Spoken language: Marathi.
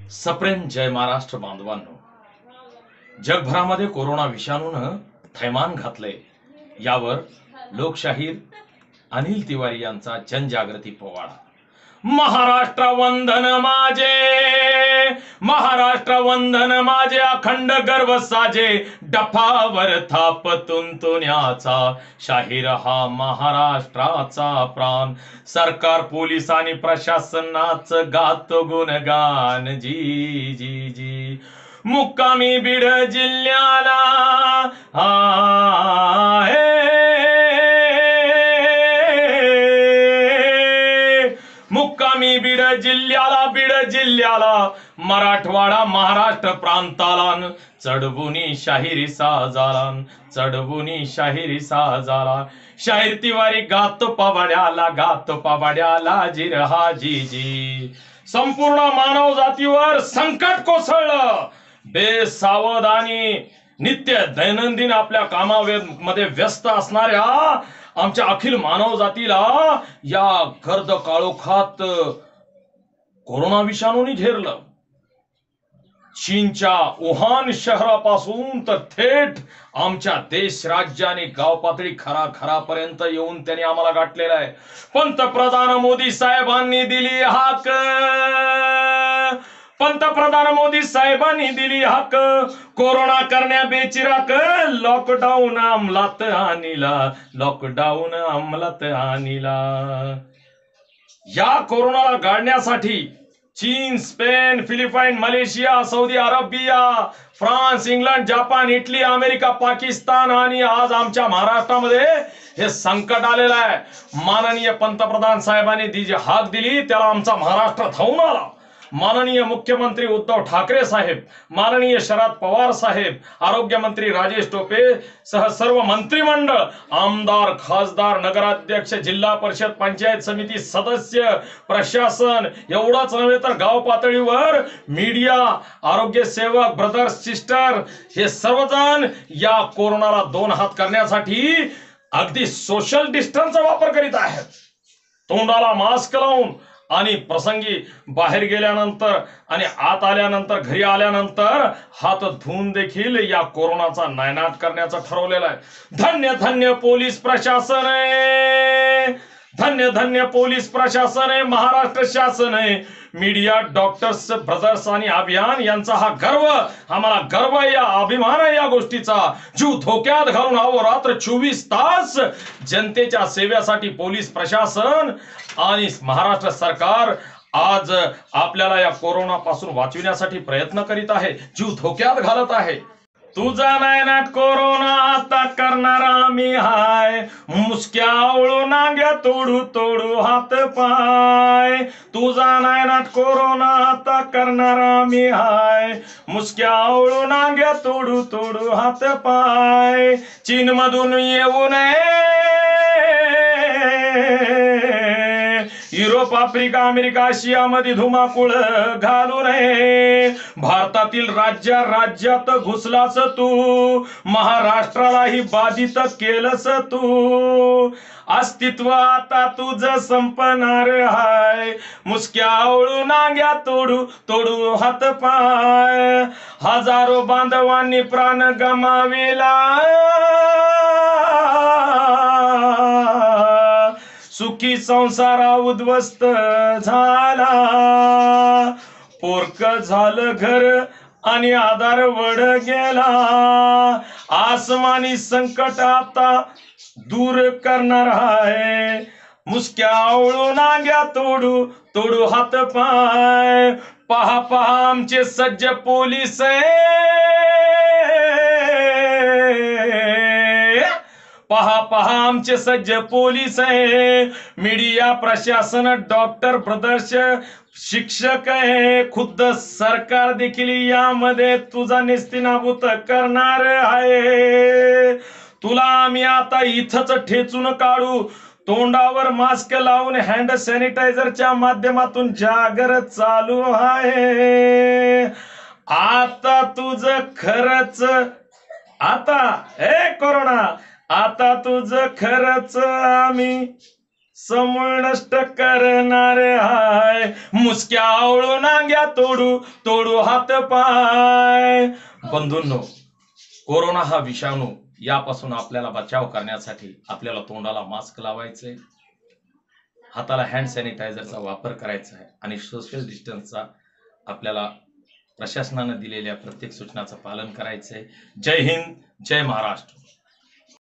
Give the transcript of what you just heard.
सप्रेम जय महाराष्ट्र बांधवांनो, जगभरामध्ये कोरोना विषाणूनं थैमान घातले। यावर लोकशाहीर अनिल तिवारी यांचा जनजागृती पोवाडा। महाराष्ट्र वंदन माझे, महाराष्ट्र वंदन माझे, अखंड गर्व साजे, डफावर थाप तुंतुण्याचा, शाहीर हा महाराष्ट्राचा प्राण। सरकार पोलीस आणि प्रशासनाचं गातो गुणगान, जी जी जी। मुक्कामी बीड जिल्ह्याला मुक्कामी बीड जिल्ह्याला मराठवाडा महाराष्ट्र प्रांताला चढवुनी शाहिरी साजाला, चढवुनी शाहिरी साजाला। शाहीर तिवारी गातो पावाड्याला जिरहा जी जी। संपूर्ण मानव जातीवर संकट कोसळलं। बेसावधानी नित्य दैनंदिन आपल्या कामामध्ये व्यस्त असणाऱ्या आमच्या अखिल मानव जातीला या गर्द काळोखात कोरोना विषाणूने घेरलं। चीनच्या वुहान शहरापासून तर थेट आमच्या देश राज्य आणि गाव पातळी खरापर्यंत येऊन त्यांनी आम्हाला गाठलेला आहे। पंतप्रधान मोदी साहेबांनी दिली हाक, पंतप्रधान मोदी साहेबांनी दिली हाक, कोरोना करण्या बेचिराक, लॉकडाऊन अंमलात आणिला, लॉकडाऊन अंमलात आणिला। या कोरोनाला गाडण्यासाठी चीन, Spain, Philippine, Malaysia, Saudi Arabia, France, England, Japan, Italy, America, Pakistan आणि आज आमच्या महाराष्ट्रामध्ये हे संकट आलेलं आहे। माननीय पंतप्रधान साहेबांनी जी हाक दिली त्याला आमचा महाराष्ट्र धावून आला। माननीय मुख्यमंत्री उद्धव ठाकरे साहेब, माननीय शरद पवार साहेब, आरोग्य मंत्री राजेश टोपे सह सर्व मंत्रिमंडळ, आमदार, खासदार, नगराध्यक्ष, जिल्हा परिषद, पंचायत समिती सदस्य, प्रशासन, एवढंच नव्हे तर गाव पातळीवर मीडिया, आरोग्य सेवक, ब्रदर्स, सिस्टर हे सर्वजण या कोरोनाला दोन हात करण्यासाठी अगदी सोशल डिस्टन्सचा वापर करीत आहेत। तोंडाला मास्क लावून आणि प्रसंगी बाहेर गेल्यानंतर आणि आत आल्यानंतर, घरी आल्यानंतर हात धुवून देखील या कोरोनाचा नायनाट करण्याचं ठरवलेलं आहे। धन्य धन्य पोलीस प्रशासन आहे, धन्य धन्य पोलीस प्रशासन आहे, महाराष्ट्र शासन आहे, मीडिया, डॉक्टर्स, ब्रदर्स आणि अभियान यांचा हा गर्व, आम्हाला गर्व आहे, या अभिमान आहे या गोष्टीचा। जीव धोक्यात घालून अहोरात्र 24 तास जनतेच्या सेवेसाठी पोलीस प्रशासन आणि महाराष्ट्र सरकार आज आपल्याला या कोरोना पासून वाचविण्यासाठी प्रयत्न करीत आहे, जीव धोक्यात घालत आहे। तुझा नायनाट कोरोना आता करणार आम्ही हाय, मुसक्या आवळू नांग्या तोडू तोडू हात पाय। तुझा नायनाट कोरोना आता करणार आम्ही हाय, मुसक्या आवळू नांग्या तोडू तोडू हात पाय। चीन मधून येऊ नये, युरोप, आफ्रिका, अमेरिका, आशिया मध्ये धुमाकूळ घालू नये। भारतातील राज्यात घुसलास तू, महाराष्ट्रालाही बाधित केलंस तू। अस्तित्व आता तुझं संपणार हाय, मुसक्या आवळू नांग्या तोडू तोडू हात पाय। हजारो बांधवांनी प्राण गमाविला, सुखी संसारा उद्ध्वस्त झाला। पोरक झालं घर आणि आधार वड गेला, आसमानी संकट आता दूर करणार आहे, मुसक्या आवळू नांग्या तोडू तोडू हात पाय। पहा पहा आमचे सज्ज पोलीस पहा पहा आमचे सज्ज पोलीस आहे, मीडिया, प्रशासन, डॉक्टर, ब्रदर्स, शिक्षक आहे, खुद्द सरकार देखील यामध्ये तुझा नेस्तीनाबूत करणार आहे। तुला आम्ही आता इथंच ठेचून काढू, तोंडावर मास्क लावून हँड सॅनिटायझरच्या माध्यमातून जागर चालू आहे। आता तुझं खरंच, आता हे कोरोना, आता तुझं खरंच आम्ही समूळ नष्ट करणारे हाय, मुसक्या आवळू नांग्या तोडू तोडू हात पाय. बंधूंनो, कोरोना हा विषाणू यापासून आपल्याला बचाव करण्यासाठी आपल्याला तोंडाला मास्क लावायचे, हाताला हँड सॅनिटायझरचा वापर करायचा आहे आणि सोशल डिस्टन्सचा आपल्याला प्रशासनाने दिलेल्या प्रत्येक सूचनाचं पालन करायचंय. जय हिंद, जय महाराष्ट्र.